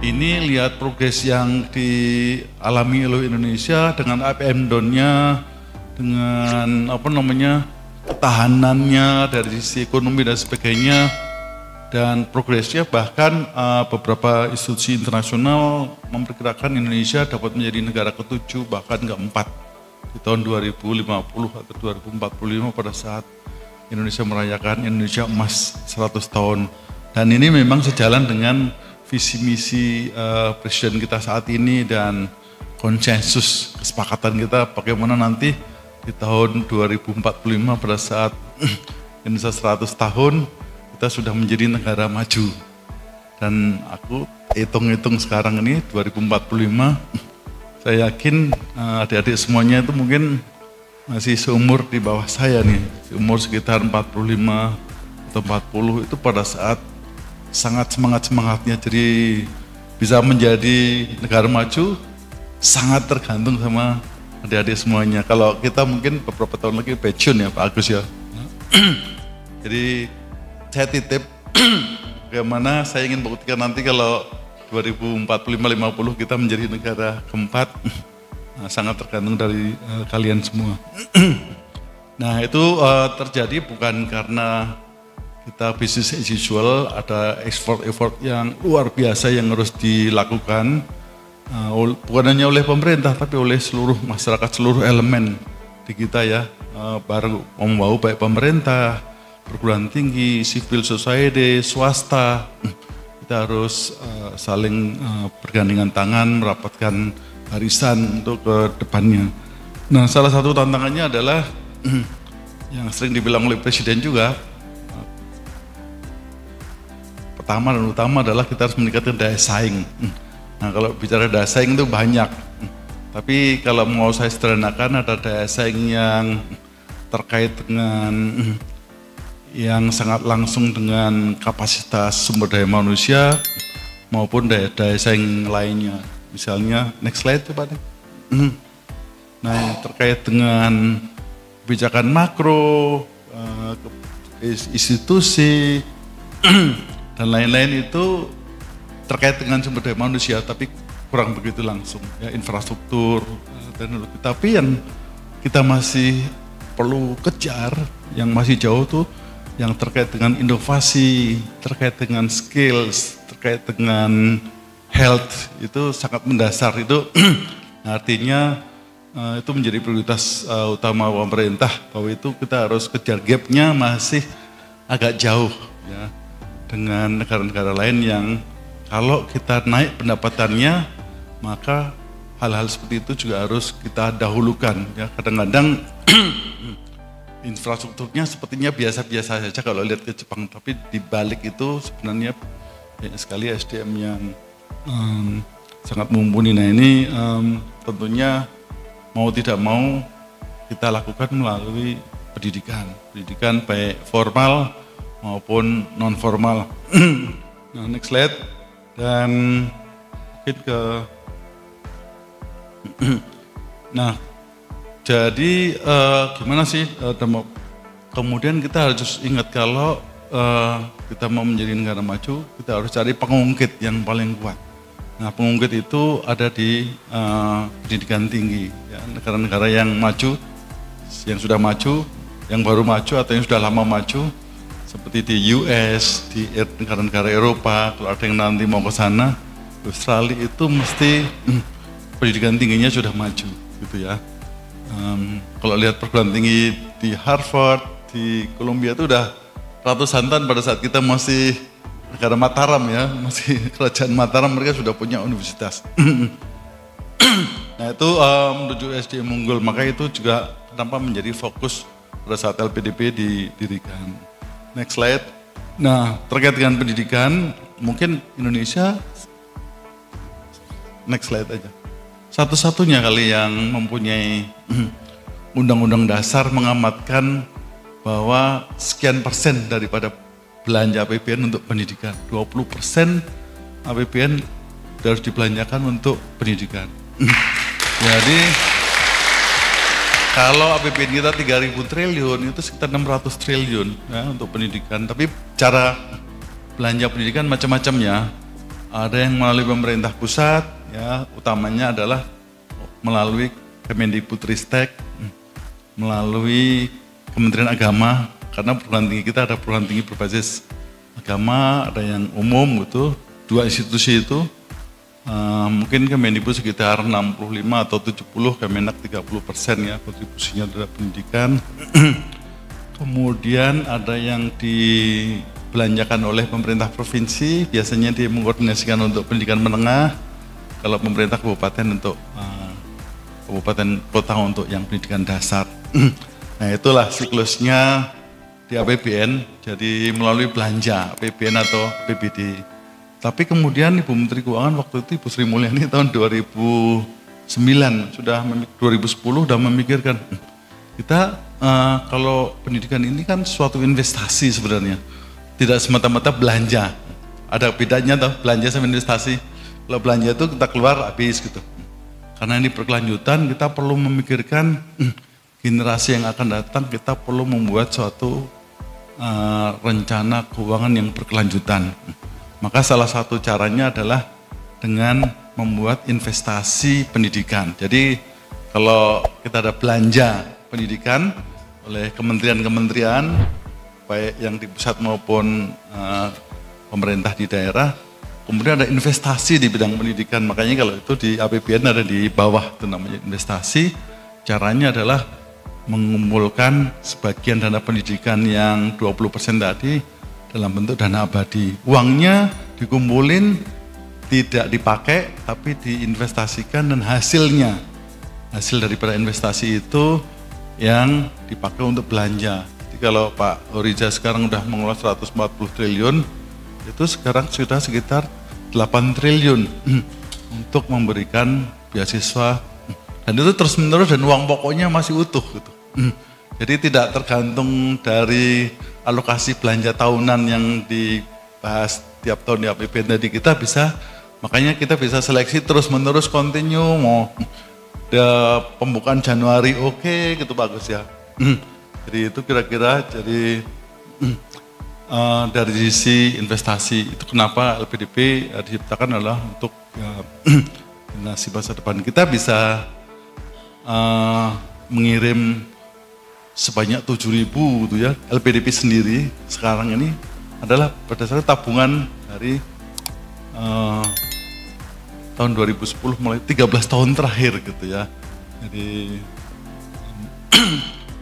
ini lihat progres yang dialami oleh Indonesia dengan APM down-nya, dengan ketahanannya dari sisi ekonomi dan sebagainya, dan progresnya bahkan beberapa institusi internasional memperkirakan Indonesia dapat menjadi negara ke-7 bahkan ke-4 di tahun 2050 atau 2045 pada saat Indonesia merayakan Indonesia Emas 100 tahun. Dan ini memang sejalan dengan visi misi Presiden kita saat ini dan konsensus kesepakatan kita bagaimana nanti di tahun 2045 pada saat Indonesia 100 tahun kita sudah menjadi negara maju. Dan aku hitung-hitung sekarang ini 2045, saya yakin adik-adik semuanya itu mungkin masih seumur di bawah saya nih, umur sekitar 45 atau 40 itu pada saat sangat semangatnya, jadi bisa menjadi negara maju sangat tergantung sama adik-adik semuanya. Kalau kita mungkin beberapa tahun lagi pensiun ya Pak Agus ya. Jadi saya titip bagaimana saya ingin buktikan nanti kalau 2045-50 kita menjadi negara keempat, sangat tergantung dari kalian semua. Nah itu terjadi bukan karena kita business as usual, ada effort yang luar biasa yang harus dilakukan, bukan hanya oleh pemerintah tapi oleh seluruh masyarakat, seluruh elemen di kita ya, baru membawa baik pemerintah, perguruan tinggi, civil society, swasta, kita harus saling bergandengan tangan, merapatkan barisan untuk ke depannya. Nah salah satu tantangannya adalah yang sering dibilang oleh Presiden juga, pertama dan utama adalah kita harus meningkatkan daya saing. Nah kalau bicara daya saing itu banyak, tapi kalau mau saya sederhanakan ada daya saing yang terkait dengan yang sangat langsung dengan kapasitas sumber daya manusia maupun daya saing lainnya. Misalnya, next slide coba deh. Nah terkait dengan kebijakan makro, institusi, dan lain-lain itu terkait dengan sumber daya manusia, tapi kurang begitu langsung ya, infrastruktur, teknologi. Tapi yang kita masih perlu kejar, yang masih jauh tuh, yang terkait dengan inovasi, terkait dengan skills, terkait dengan health, itu sangat mendasar. Itu artinya itu menjadi prioritas utama pemerintah, bahwa itu kita harus kejar, gapnya masih agak jauh ya dengan negara-negara lain yang kalau kita naik pendapatannya, maka hal-hal seperti itu juga harus kita dahulukan ya. Kadang-kadang infrastrukturnya sepertinya biasa-biasa saja kalau lihat ke Jepang, tapi di balik itu sebenarnya banyak sekali SDM yang sangat mumpuni. Nah ini tentunya mau tidak mau kita lakukan melalui pendidikan baik formal maupun non formal. Nah next slide, dan mungkin ke nah jadi gimana sih kemudian kita harus ingat kalau kita mau menjadi negara maju, kita harus cari pengungkit yang paling kuat. Nah pengungkit itu ada di pendidikan tinggi ya. Negara-negara yang maju, yang sudah maju, yang baru maju atau yang sudah lama maju, seperti di US, di negara-negara Eropa, kalau ada yang nanti mau ke sana, Australia, itu mesti pendidikan tingginya sudah maju gitu ya. Kalau lihat perguruan tinggi di Harvard, di Columbia itu udah ratusan tahun pada saat kita masih negara Mataram ya, masih kerajaan Mataram, mereka sudah punya universitas. Nah itu menuju SDM unggul, maka itu juga kenapa menjadi fokus pada saat LPDP didirikan. Next slide. Nah terkait dengan pendidikan, mungkin Indonesia, next slide aja, satu-satunya kali yang mempunyai undang-undang dasar mengamatkan bahwa sekian persen daripada belanja APBN untuk pendidikan, 20% APBN harus dibelanjakan untuk pendidikan. Jadi kalau APBN kita 3.000 triliun, itu sekitar 600 triliun ya, untuk pendidikan. Tapi cara belanja pendidikan macam-macam ya. Ada yang melalui pemerintah pusat, ya utamanya adalah melalui Kemendikbudristek, melalui Kementerian Agama, karena perguruan tinggi kita ada perguruan tinggi berbasis agama, ada yang umum gitu, dua institusi itu. Mungkin Kemendikbud sekitar 65 atau 70, Kemenak 30% ya kontribusinya terhadap pendidikan. Kemudian ada yang dibelanjakan oleh pemerintah provinsi, biasanya dia mengkoordinasikan untuk pendidikan menengah, kalau pemerintah kabupaten untuk kabupaten kota untuk yang pendidikan dasar. Nah itulah siklusnya di APBN, jadi melalui belanja APBN atau APBD. Tapi kemudian Ibu Menteri Keuangan waktu itu Ibu Sri Mulyani tahun 2009, 2010 sudah memikirkan, kita kalau pendidikan ini kan suatu investasi sebenarnya, tidak semata-mata belanja. Ada bedanya tuh belanja sama investasi. Kalau belanja itu kita keluar habis gitu. Karena ini berkelanjutan, kita perlu memikirkan generasi yang akan datang, kita perlu membuat suatu rencana keuangan yang berkelanjutan. Maka salah satu caranya adalah dengan membuat investasi pendidikan. Jadi kalau kita ada belanja pendidikan oleh kementerian-kementerian, baik yang di pusat maupun pemerintah di daerah, kemudian ada investasi di bidang pendidikan. Makanya kalau itu di APBN ada di bawah, itu namanya investasi. Caranya adalah mengumpulkan sebagian dana pendidikan yang 20% tadi, dalam bentuk dana abadi. Uangnya dikumpulin, tidak dipakai, tapi diinvestasikan dan hasilnya, hasil daripada investasi itu yang dipakai untuk belanja. Jadi kalau Pak Orija sekarang udah mengelola 140 triliun, itu sekarang sudah sekitar 8 triliun untuk memberikan beasiswa. Dan itu terus menerus dan uang pokoknya masih utuh gitu. Jadi tidak tergantung dari alokasi belanja tahunan yang dibahas tiap tahun di APBN tadi, kita bisa, makanya kita bisa seleksi terus menerus continue, mau pembukaan Januari oke, gitu bagus ya. Jadi itu kira-kira jadi dari sisi investasi itu kenapa LPDP diciptakan adalah untuk generasi masa depan. Kita bisa mengirim sebanyak 7.000 gitu ya. LPDP sendiri sekarang ini adalah berdasarkan tabungan dari tahun 2010 mulai 13 tahun terakhir gitu ya. Jadi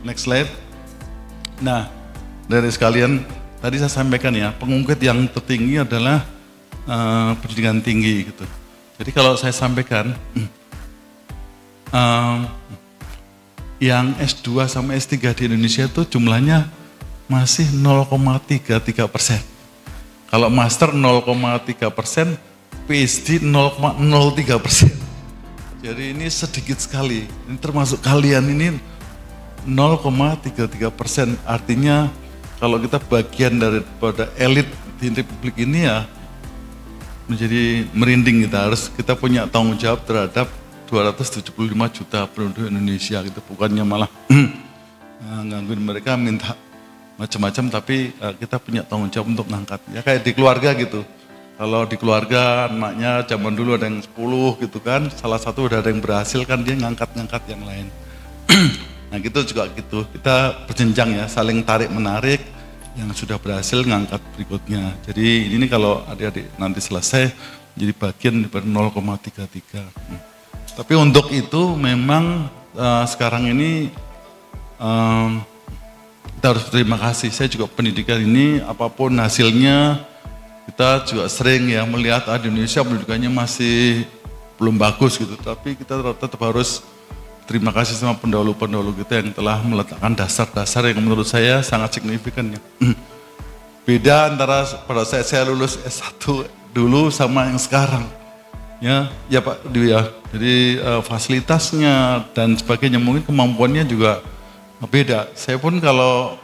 next slide. Nah, dari sekalian tadi saya sampaikan ya, pengungkit yang tertinggi adalah pendidikan tinggi gitu. Jadi kalau saya sampaikan yang S2 sama S3 di Indonesia itu jumlahnya masih 0,33%. Kalau master 0,3%, PhD 0,03%. Jadi ini sedikit sekali. Ini termasuk kalian ini 0,33%. Artinya kalau kita bagian daripada elit di Republik ini ya menjadi merinding kita punya tanggung jawab terhadap 275 juta penduduk Indonesia gitu, bukannya malah ngangguin mereka minta macam-macam, tapi kita punya tanggung jawab untuk ngangkat. Ya kayak di keluarga gitu. Kalau di keluarga anaknya zaman dulu ada yang 10 gitu kan, salah satu udah ada yang berhasil kan dia ngangkat-ngangkat yang lain. Nah gitu juga gitu, kita berjenjang ya, saling tarik-menarik, yang sudah berhasil ngangkat berikutnya. Jadi ini kalau adik-adik nanti selesai jadi bagian dari 0,33. Tapi untuk itu memang sekarang ini kita harus berterima kasih. Saya juga pendidikan ini apapun hasilnya, kita juga sering ya melihat di Indonesia pendidikannya masih belum bagus gitu. Tapi kita tetap harus terima kasih sama pendahulu-pendahulu kita yang telah meletakkan dasar-dasar yang menurut saya sangat signifikan ya. Beda antara pada saat saya lulus S1 dulu sama yang sekarang. Ya Pak Dwi ya. Jadi fasilitasnya dan sebagainya mungkin kemampuannya juga beda. Saya pun kalau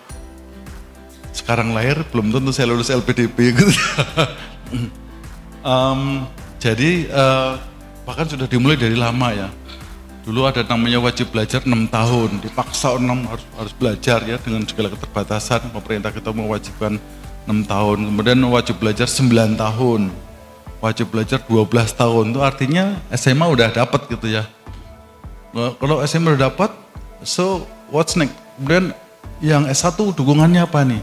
sekarang lahir belum tentu saya lulus LPDP gitu. Jadi bahkan sudah dimulai dari lama ya. Dulu ada namanya wajib belajar 6 tahun, dipaksa 6 harus belajar ya dengan segala keterbatasan. Pemerintah kita mewajibkan 6 tahun, kemudian wajib belajar 9 tahun. wajib belajar 12 tahun, itu artinya SMA udah dapat gitu ya. Nah, kalau SMA udah dapat, so what's next? Kemudian yang S1 dukungannya apa nih?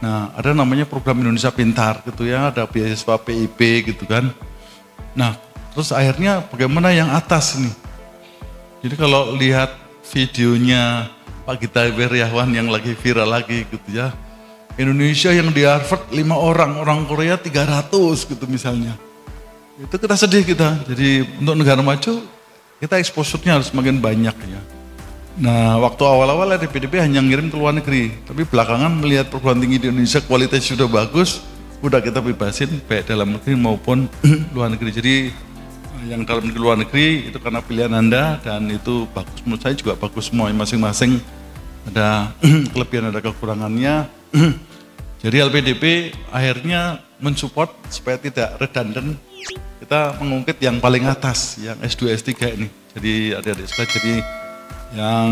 Nah, ada namanya program Indonesia Pintar gitu ya, ada beasiswa PIP gitu kan. Nah, terus akhirnya bagaimana yang atas nih? Jadi kalau lihat videonya Pak Gita Wirjawan yang lagi viral lagi gitu ya. Indonesia yang di Harvard 5 orang Korea 300 gitu misalnya. Itu kita sedih kita. Jadi untuk negara maju, kita exposure-nya harus makin banyak ya. Nah, waktu awal-awal LPDP hanya ngirim ke luar negeri, tapi belakangan melihat perguruan tinggi di Indonesia kualitasnya sudah bagus, udah kita bebasin baik dalam negeri maupun luar negeri. Jadi yang dalam negeri luar negeri itu karena pilihan Anda dan itu bagus, menurut saya juga bagus semua, masing-masing ada kelebihan ada kekurangannya. Jadi LPDP akhirnya mensupport supaya tidak redundant, kita mengungkit yang paling atas, yang S2, S3 ini. Jadi adik-adik sekalian, jadi yang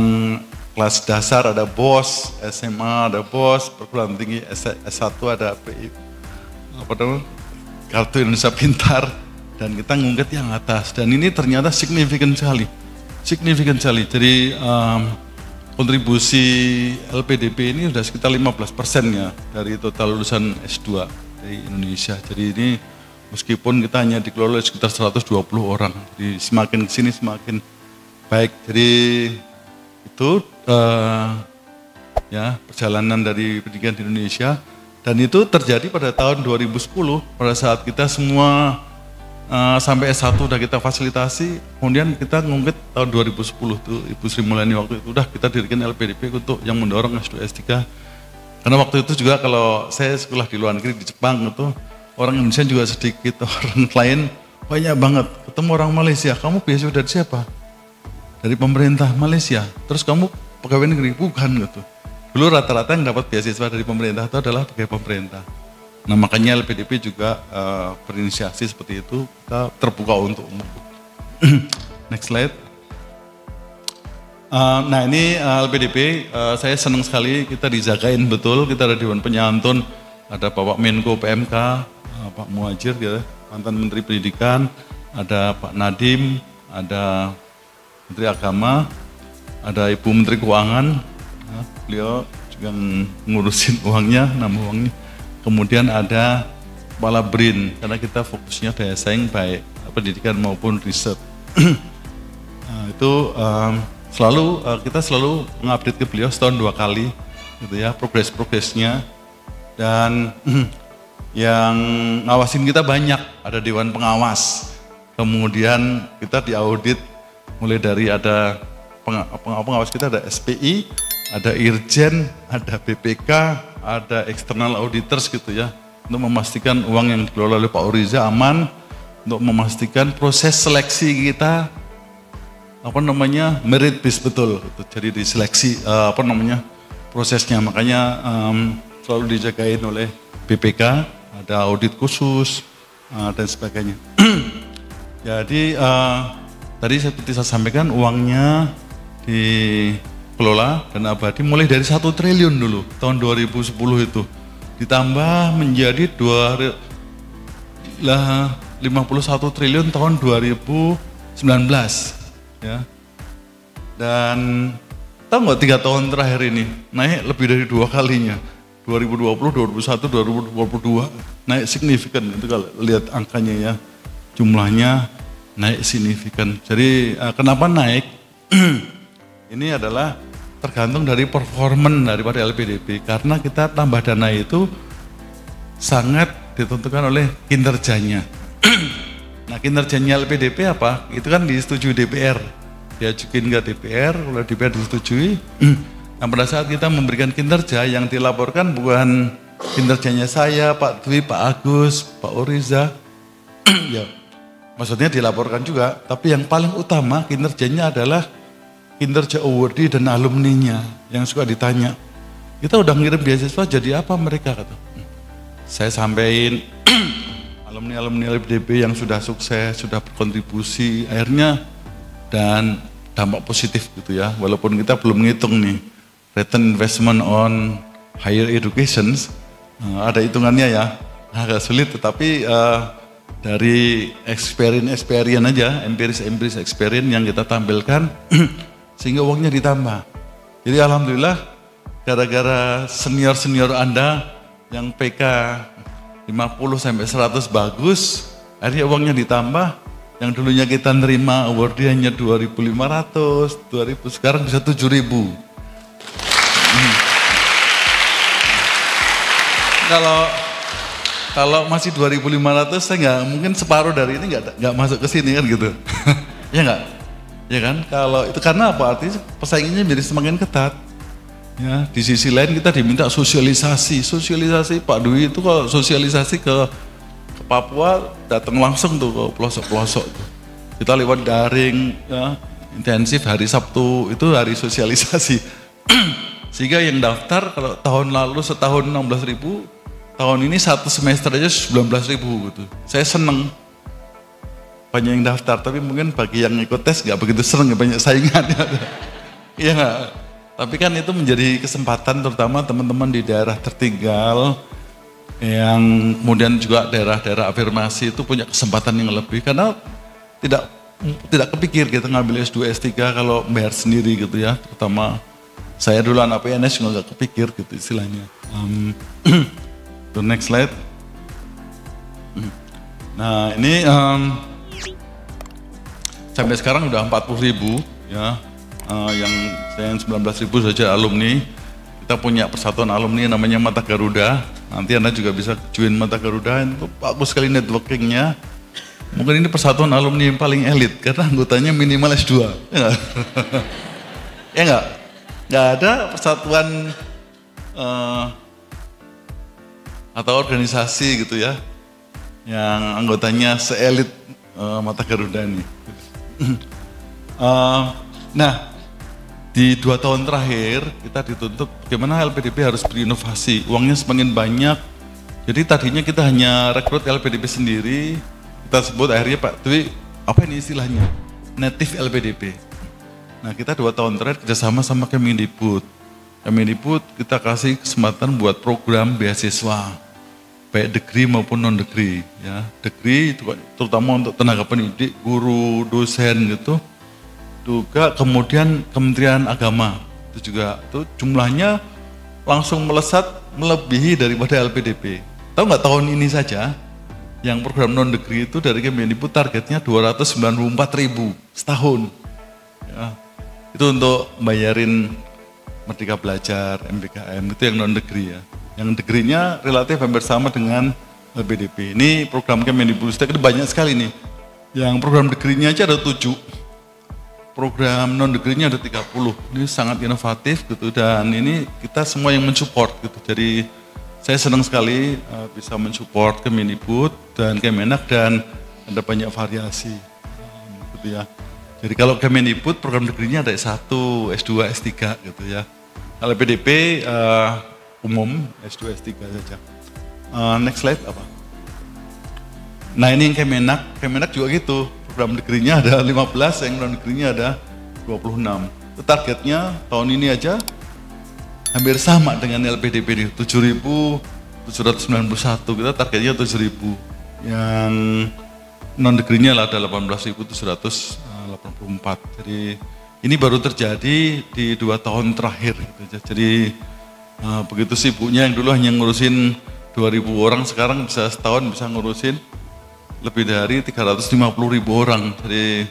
kelas dasar ada BOS, SMA ada BOS, perguruan tinggi S1 ada PI, Kartu Indonesia Pintar, dan kita ngungkit yang atas. Dan ini ternyata signifikan sekali. Jadi kontribusi LPDP ini sudah sekitar 15% ya dari total lulusan S2 dari Indonesia. Jadi ini meskipun kita hanya dikelola sekitar 120 orang, jadi semakin kesini semakin baik. Jadi itu ya perjalanan dari pendidikan di Indonesia, dan itu terjadi pada tahun 2010 pada saat kita semua sampai S1 udah kita fasilitasi, kemudian kita ngungkit tahun 2010 tuh Ibu Sri Mulyani waktu itu udah kita dirikan LPDP untuk yang mendorong S2 S3. Karena waktu itu juga kalau saya sekolah di luar negeri di Jepang itu orang Indonesia juga sedikit, orang lain banyak banget. Ketemu orang Malaysia, kamu beasiswa dari siapa? Dari pemerintah Malaysia. Terus kamu pegawai negeri? Bukan gitu. Dulu rata-rata yang dapat beasiswa dari pemerintah itu adalah pegawai pemerintah. Nah makanya LPDP juga berinisiasi seperti itu, kita terbuka untuk umum. Next slide. Nah ini LPDP, saya senang sekali kita dijagain betul, kita ada Dewan Penyantun, ada Bapak Menko PMK, Pak Muhajir, ya, mantan Menteri Pendidikan, ada Pak Nadiem, ada Menteri Agama, ada Ibu Menteri Keuangan, ya, beliau juga ngurusin uangnya, nama uangnya. Kemudian ada Kepala BRIN, karena kita fokusnya daya saing baik pendidikan maupun riset. Nah, itu kita selalu mengupdate ke beliau setahun 2 kali, gitu ya, progresnya. Dan yang ngawasin kita banyak, ada Dewan Pengawas. Kemudian kita diaudit mulai dari ada pengawas kita ada SPI, ada Irjen, ada BPK, ada external auditors gitu ya, untuk memastikan uang yang dikelola oleh Pak Oriza aman, untuk memastikan proses seleksi kita merit based betul, gitu. Jadi diseleksi prosesnya, makanya selalu dijagain oleh BPK, ada audit khusus dan sebagainya. Jadi tadi seperti saya sampaikan, uangnya dikelola dan abadi mulai dari 1 triliun dulu tahun 2010 itu ditambah menjadi 51 triliun tahun 2019 ya. Dan tahu nggak 3 tahun terakhir ini naik lebih dari 2 kalinya, 2020, 2021, 2022 naik signifikan. Itu kalau lihat angkanya ya, jumlahnya naik signifikan. Jadi kenapa naik? Ini adalah tergantung dari performan daripada LPDP, karena kita tambah dana itu sangat ditentukan oleh kinerjanya. Nah kinerjanya LPDP apa? Itu kan disetujui DPR, diajukin ke DPR, kalau DPR disetujui. Nah pada saat kita memberikan kinerja, yang dilaporkan bukan kinerjanya saya, Pak Dwi, Pak Agus, Pak Oriza, ya maksudnya dilaporkan juga, tapi yang paling utama kinerjanya adalah kinerja awardee dan alumninya yang suka ditanya. Kita udah ngirim beasiswa, jadi apa mereka kata? Saya sampaikan alumni LPDP yang sudah sukses, sudah berkontribusi, akhirnya dan dampak positif gitu ya. Walaupun kita belum ngitung nih return investment on higher education, ada hitungannya ya, agak sulit, tetapi dari experience aja, empiris experience yang kita tampilkan sehingga uangnya ditambah. Jadi alhamdulillah gara-gara senior Anda yang PK 50 sampai 100 bagus, akhirnya uangnya ditambah. Yang dulunya kita nerima award hanya 2.500, 2.000, sekarang bisa 7.000. Kalau masih 2.500 saya nggak mungkin separuh dari ini nggak masuk ke sini kan gitu. Ya nggak? Ya kan? Kalau itu karena apa? Artinya persaingannya menjadi semakin ketat. Ya, di sisi lain kita diminta sosialisasi Pak Dwi itu kalau sosialisasi ke Papua datang langsung tuh ke pelosok-pelosok tuh. Kita lewat daring ya, intensif hari Sabtu itu hari sosialisasi. Sehingga yang daftar kalau tahun lalu setahun 16.000, tahun ini satu semester aja 19.000 gitu. Saya seneng banyak yang daftar, tapi mungkin bagi yang ikut tes nggak begitu seneng, banyak saingan. Iya nggak? Tapi kan itu menjadi kesempatan terutama teman-teman di daerah tertinggal yang kemudian juga daerah-daerah afirmasi itu punya kesempatan yang lebih karena tidak kepikir kita ngambil S2, S3 kalau bayar sendiri gitu ya. Terutama saya dulu anak PNS juga nggak kepikir gitu istilahnya. The next slide. Nah ini sampai sekarang udah 40.000 ya, yang 19.000 saja alumni. Kita punya persatuan alumni namanya Mata Garuda. Nanti Anda juga bisa join Mata Garuda, itu bagus sekali networkingnya. Mungkin ini persatuan alumni yang paling elit karena anggotanya minimal S2. Ya enggak? Ya enggak? Nggak ada persatuan atau organisasi gitu ya yang anggotanya seelit Mata Garuda ini. Nah, di 2 tahun terakhir kita dituntut bagaimana LPDP harus berinovasi, uangnya semakin banyak. Jadi tadinya kita hanya rekrut LPDP sendiri, kita sebut akhirnya Pak Dwi, apa ini istilahnya? Native LPDP. Nah kita 2 tahun terakhir kerjasama sama Kemendikbud. Kemendikbud kita kasih kesempatan buat program beasiswa, baik degree maupun non degree. Ya, degree itu terutama untuk tenaga pendidik, guru, dosen gitu. Juga kemudian Kementerian Agama itu juga tuh jumlahnya langsung melesat melebihi daripada LPDP. Tahu nggak tahun ini saja yang program non degree itu dari Kemendikbud targetnya 294.000 setahun. Ya, itu untuk bayarin Merdeka Belajar, MBKM itu yang non degree ya. Yang degree-nya relatif hampir sama dengan LPDP. Ini program Kemendikbud itu banyak sekali nih. Yang program degree-nya aja ada 7. Program non degree-nya ada 30. Ini sangat inovatif gitu dan ini kita semua yang mensupport gitu. Jadi saya senang sekali bisa mensupport Kemendikbud dan Kemenak dan ada banyak variasi gitu ya. Jadi kalau Kemendikbud program degree-nya ada S1, S2, S3 gitu ya. Kalau PDP umum S2, S3 saja. Next slide apa? Nah ini yang Kemenak juga gitu. Program degree-nya ada 15, yang non degree-nya ada 26. Itu targetnya tahun ini aja hampir sama dengan LPDP ini, 7.791, kita targetnya 7.000. Yang non degree-nya lah ada 18.784. Jadi ini baru terjadi di 2 tahun terakhir. Gitu. Jadi begitu sibuknya yang dulu hanya ngurusin 2.000 orang, sekarang bisa setahun bisa ngurusin lebih dari 350.000 orang. Jadi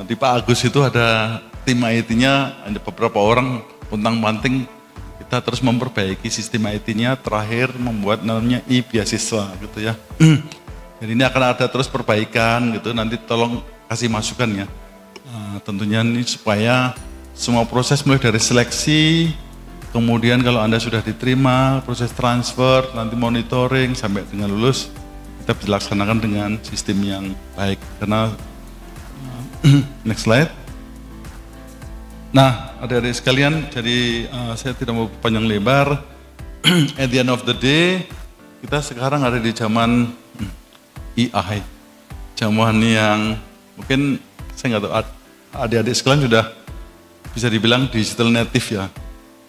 di Pak Agus itu ada tim IT-nya, ada beberapa orang puntang-panting. Kita terus memperbaiki sistem IT-nya, terakhir membuat namanya e-beasiswa gitu ya. Jadi ini akan ada terus perbaikan gitu, nanti tolong kasih masukan ya. Tentunya ini supaya semua proses mulai dari seleksi, kemudian kalau Anda sudah diterima, proses transfer, nanti monitoring sampai dengan lulus, kita bisa laksanakan dengan sistem yang baik. Karena next slide. Nah, adik-adik sekalian, jadi saya tidak mau panjang lebar. At the end of the day, kita sekarang ada di zaman AI, zaman yang mungkin saya nggak tahu, adik-adik sekalian sudah bisa dibilang digital native ya,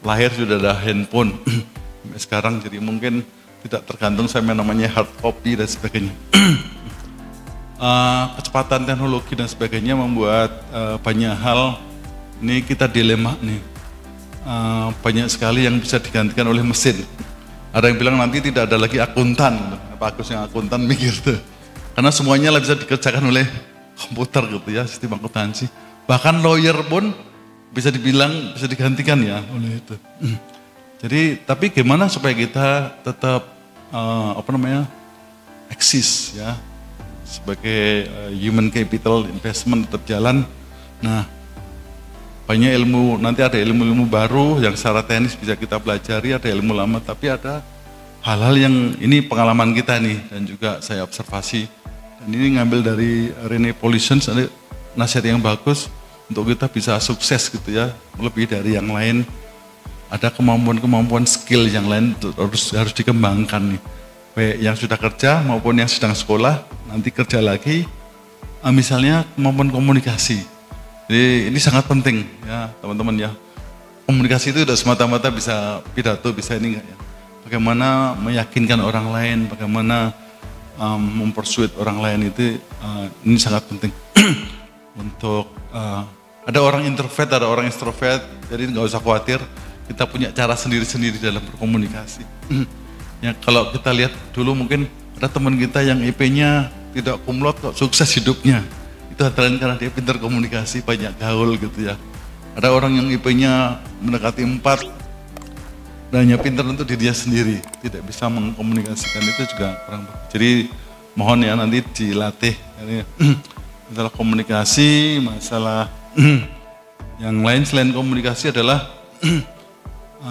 lahir sudah ada handphone sekarang, jadi mungkin tidak tergantung sama namanya hard copy dan sebagainya. kecepatan teknologi dan sebagainya membuat banyak hal ini kita dilema nih. Banyak sekali yang bisa digantikan oleh mesin. Ada yang bilang nanti tidak ada lagi akuntan, Pak Agus yang akuntan mikir tuh. Karena semuanya bisa dikerjakan oleh komputer gitu ya, sistem akuntansi. Bahkan lawyer pun bisa dibilang bisa digantikan ya oleh itu. Jadi tapi gimana supaya kita tetap eksis ya sebagai human capital investment tetap jalan. Nah, banyak ilmu, nanti ada ilmu-ilmu baru yang secara teknis bisa kita pelajari, ada ilmu lama, tapi ada hal-hal yang ini pengalaman kita nih dan juga saya observasi. Dan ini ngambil dari Rene Paulison, ada nasihat yang bagus untuk kita bisa sukses gitu ya, lebih dari yang lain. Ada kemampuan-kemampuan skill yang lain harus dikembangkan nih. Baik yang sudah kerja maupun yang sedang sekolah, nanti kerja lagi, misalnya kemampuan komunikasi. Jadi ini sangat penting ya teman-teman ya. Komunikasi itu tidak semata-mata bisa pidato, bisa ini enggak ya. Bagaimana meyakinkan orang lain, bagaimana mempersuade orang lain itu ini sangat penting. Untuk ada orang introvert, ada orang extrovert, jadi nggak usah khawatir. Kita punya cara sendiri-sendiri dalam berkomunikasi. Ya kalau kita lihat dulu mungkin ada teman kita yang IP-nya tidak kumlot kok sukses hidupnya. Itu antara lain karena dia pintar komunikasi, banyak gaul gitu ya. Ada orang yang IP-nya mendekati 4 dan hanya pintar untuk dirinya sendiri, tidak bisa mengkomunikasikan, itu juga kurang bagus. Jadi mohon ya nanti dilatih. Masalah komunikasi, masalah yang lain selain komunikasi adalah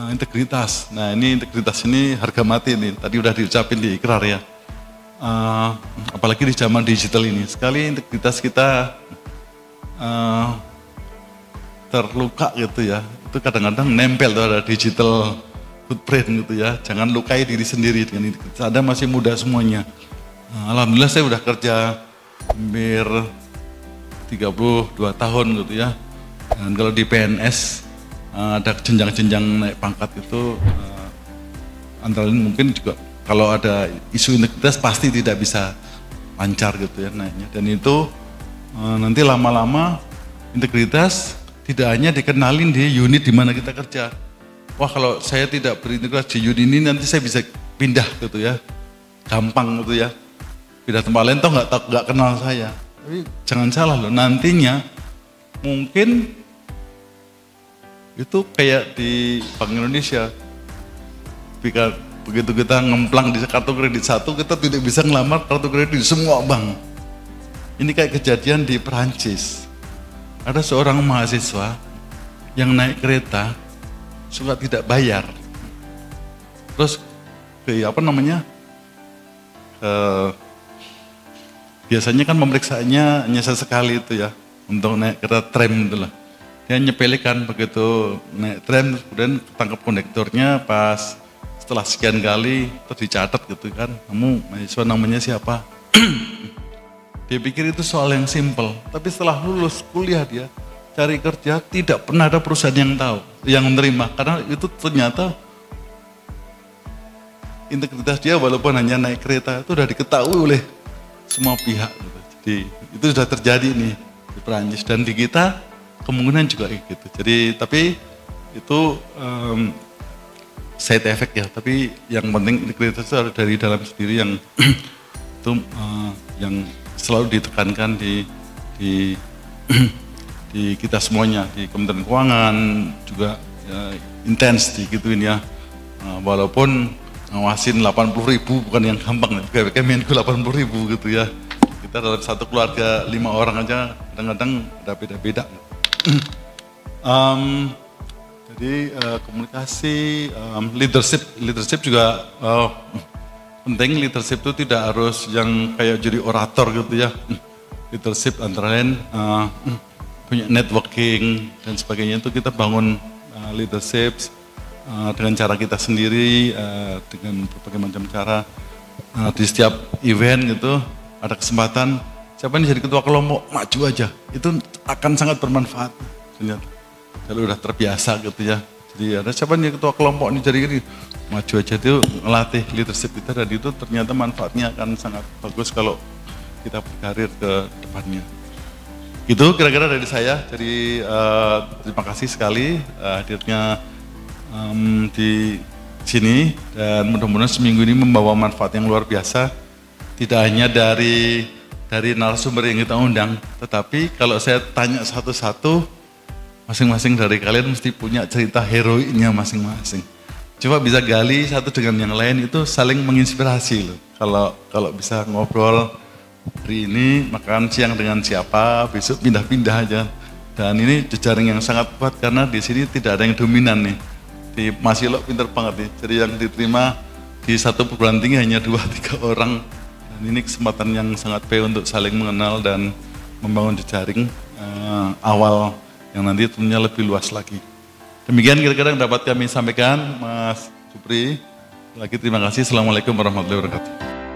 integritas. Nah ini integritas ini harga mati nih, tadi udah diucapin di ikrar ya. Apalagi di zaman digital ini, sekali integritas kita terluka gitu ya, itu kadang-kadang nempel tuh ada digital footprint gitu ya. Jangan lukai diri sendiri dengan integritas. Anda masih muda semuanya. Alhamdulillah saya udah kerja hampir 32 tahun gitu ya. Dan kalau di PNS ada jenjang-jenjang naik pangkat itu antara lain mungkin juga kalau ada isu integritas pasti tidak bisa lancar gitu ya naiknya. Dan itu nanti lama-lama integritas tidak hanya dikenalin di unit di mana kita kerja. Wah kalau saya tidak berintegritas di unit ini nanti saya bisa pindah gitu ya, gampang gitu ya. Pindah tempat lain toh nggak kenal saya. Tapi jangan salah loh, nantinya mungkin itu kayak di Bank Indonesia. Begitu kita ngemplang di kartu kredit satu, kita tidak bisa ngelamar kartu kredit di semua bank. Ini kayak kejadian di Perancis. Ada seorang mahasiswa yang naik kereta suka tidak bayar. Terus biasanya kan pemeriksaannya hanya sesekali itu ya, untuk naik kereta tram gitu lah. Dia nyepelekan begitu naik tram, kemudian tangkap kondektornya pas setelah sekian kali terus dicatat gitu kan, kamu mahasiswa namanya siapa? Dia pikir itu soal yang simpel, tapi setelah lulus kuliah dia cari kerja tidak pernah ada perusahaan yang tahu, yang menerima, karena itu ternyata integritas dia walaupun hanya naik kereta itu sudah diketahui oleh semua pihak gitu. Jadi itu sudah terjadi nih di Perancis dan di kita kemungkinan juga gitu. Jadi tapi itu side effect ya, tapi yang penting integritas itu ada dari dalam sendiri yang itu yang selalu ditekankan di kita semuanya, di Kementerian Keuangan juga ya, intens digituin ya. Walaupun ngawasin 80.000 bukan yang gampang, pegawai Kemenku 80.000 gitu ya. Kita dalam satu keluarga 5 orang aja kadang-kadang ada beda-beda. Jadi komunikasi, leadership juga penting. Leadership itu tidak harus yang kayak jadi orator gitu ya. Leadership antara lain punya networking dan sebagainya, itu kita bangun leadership dengan cara kita sendiri, dengan berbagai macam cara. Di setiap event gitu ada kesempatan, siapa yang jadi ketua kelompok, maju aja, itu akan sangat bermanfaat ternyata. Kalau udah terbiasa gitu ya, jadi ada siapa yang jadi ketua kelompok ini jadi gini, maju aja, itu ngelatih leadership kita, dan itu ternyata manfaatnya akan sangat bagus kalau kita berkarir ke depannya. Itu kira-kira dari saya. Jadi terima kasih sekali hadirnya di sini, dan mudah-mudahan seminggu ini membawa manfaat yang luar biasa. Tidak hanya dari narasumber yang kita undang, tetapi kalau saya tanya satu-satu, masing-masing dari kalian mesti punya cerita heroiknya masing-masing. Coba bisa gali satu dengan yang lain, itu saling menginspirasi loh. Kalau bisa ngobrol hari ini makan siang dengan siapa, besok pindah-pindah aja. Dan ini jejaring yang sangat kuat karena di sini tidak ada yang dominan nih. Di Masilo pinter banget nih. Jadi yang diterima di satu perguruan tinggi hanya 2-3 orang. Dan ini kesempatan yang sangat baik untuk saling mengenal dan membangun jejaring awal yang nanti tentunya lebih luas lagi. Demikian kira-kira yang dapat kami sampaikan, Mas Supri. Lagi terima kasih. Assalamualaikum warahmatullahi wabarakatuh.